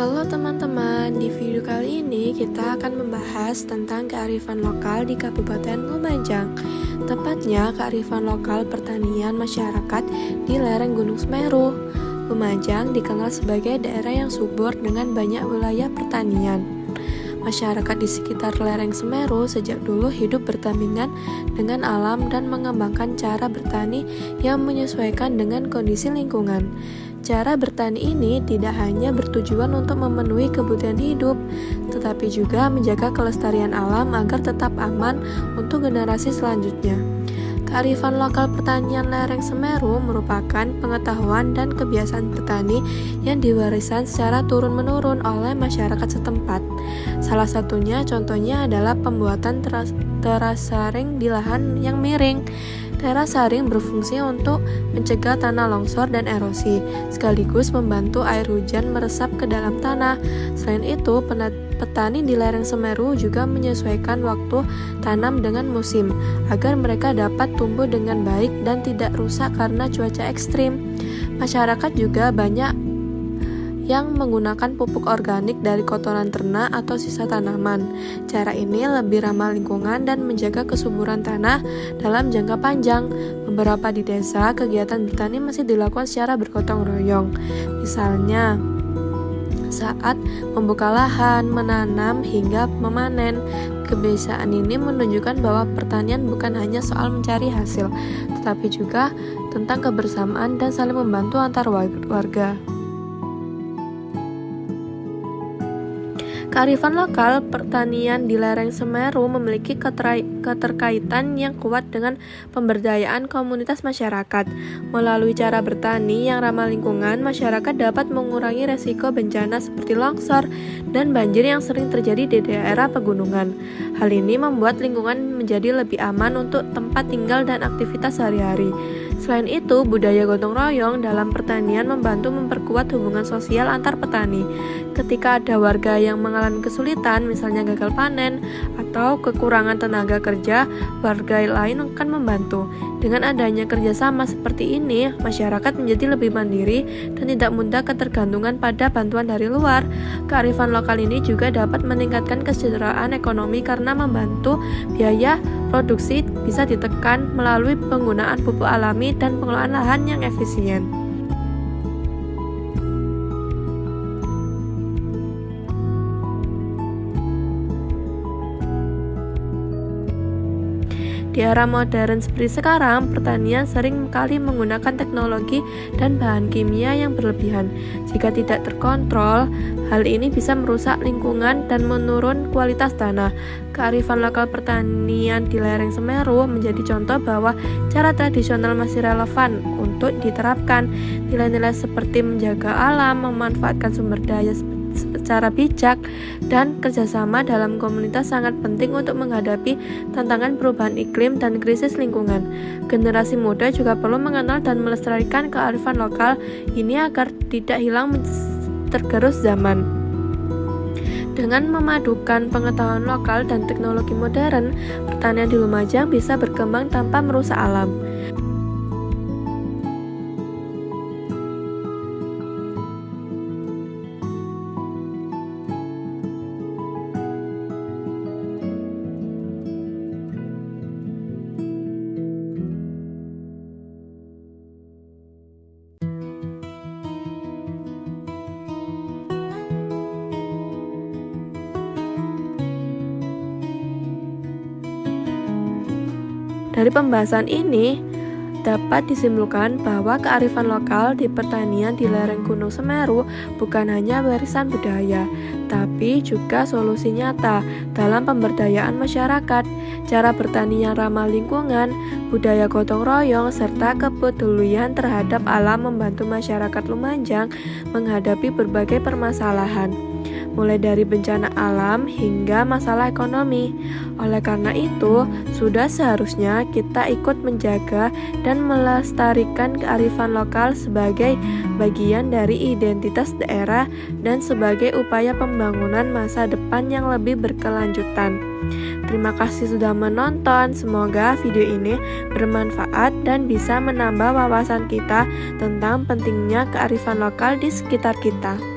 Halo teman-teman, di video kali ini kita akan membahas tentang kearifan lokal di Kabupaten Lumajang. Tepatnya kearifan lokal pertanian masyarakat di lereng Gunung Semeru. Lumajang dikenal sebagai daerah yang subur dengan banyak wilayah pertanian. Masyarakat di sekitar lereng Semeru sejak dulu hidup berdampingan dengan alam dan mengembangkan cara bertani yang menyesuaikan dengan kondisi lingkungan. Cara bertani ini tidak hanya bertujuan untuk memenuhi kebutuhan hidup, tetapi juga menjaga kelestarian alam agar tetap aman untuk generasi selanjutnya. Kearifan lokal pertanian lereng Semeru merupakan pengetahuan dan kebiasaan bertani yang diwariskan secara turun-menurun oleh masyarakat setempat. Salah satunya contohnya adalah pembuatan terasaring di lahan yang miring. Terasaring berfungsi untuk mencegah tanah longsor dan erosi, sekaligus membantu air hujan meresap ke dalam tanah. Selain itu, petani di lereng Semeru juga menyesuaikan waktu tanam dengan musim, agar mereka dapat tumbuh dengan baik dan tidak rusak karena cuaca ekstrim. Masyarakat juga banyak yang menggunakan pupuk organik dari kotoran ternak atau sisa tanaman. Cara ini lebih ramah lingkungan dan menjaga kesuburan tanah dalam jangka panjang. Beberapa di desa, kegiatan bertani masih dilakukan secara bergotong royong. Misalnya, saat membuka lahan, menanam, hingga memanen. Kebiasaan ini menunjukkan bahwa pertanian bukan hanya soal mencari hasil, tetapi juga tentang kebersamaan dan saling membantu antar warga. Kearifan lokal pertanian di lereng Semeru memiliki keterkaitan yang kuat dengan pemberdayaan komunitas masyarakat. Melalui cara bertani yang ramah lingkungan, masyarakat dapat mengurangi resiko bencana seperti longsor dan banjir yang sering terjadi di daerah pegunungan. Hal ini membuat lingkungan menjadi lebih aman untuk tempat tinggal dan aktivitas sehari-hari. Selain itu, budaya gotong royong dalam pertanian membantu memperkuat hubungan sosial antar petani. Ketika ada warga yang mengalami kesulitan, misalnya gagal panen atau kekurangan tenaga kerja, warga lain akan membantu. Dengan adanya kerjasama seperti ini, masyarakat menjadi lebih mandiri dan tidak mudah ketergantungan pada bantuan dari luar. Kearifan lokal ini juga dapat meningkatkan kesejahteraan ekonomi karena membantu biaya produksi bisa ditekan melalui penggunaan pupuk alami dan pengelolaan lahan yang efisien. Di era modern seperti sekarang, pertanian sering kali menggunakan teknologi dan bahan kimia yang berlebihan. Jika tidak terkontrol, hal ini bisa merusak lingkungan dan menurun kualitas tanah. Kearifan lokal pertanian di lereng Semeru menjadi contoh bahwa cara tradisional masih relevan untuk diterapkan. Nilai-nilai seperti menjaga alam, memanfaatkan sumber daya secara bijak, dan kerjasama dalam komunitas sangat penting untuk menghadapi tantangan perubahan iklim dan krisis lingkungan. Generasi muda juga perlu mengenal dan melestarikan kearifan lokal ini agar tidak hilang tergerus zaman. Dengan memadukan pengetahuan lokal dan teknologi modern, pertanian di Lumajang bisa berkembang tanpa merusak alam. Dari pembahasan ini, dapat disimpulkan bahwa kearifan lokal di pertanian di lereng Gunung Semeru bukan hanya warisan budaya, tapi juga solusi nyata dalam pemberdayaan masyarakat. Cara bertani yang ramah lingkungan, budaya gotong royong, serta kepedulian terhadap alam membantu masyarakat Lumajang menghadapi berbagai permasalahan, mulai dari bencana alam hingga masalah ekonomi. Oleh karena itu, sudah seharusnya kita ikut menjaga dan melestarikan kearifan lokal sebagai bagian dari identitas daerah dan sebagai upaya pembangunan masa depan yang lebih berkelanjutan. Terima kasih sudah menonton. Semoga video ini bermanfaat dan bisa menambah wawasan kita tentang pentingnya kearifan lokal di sekitar kita.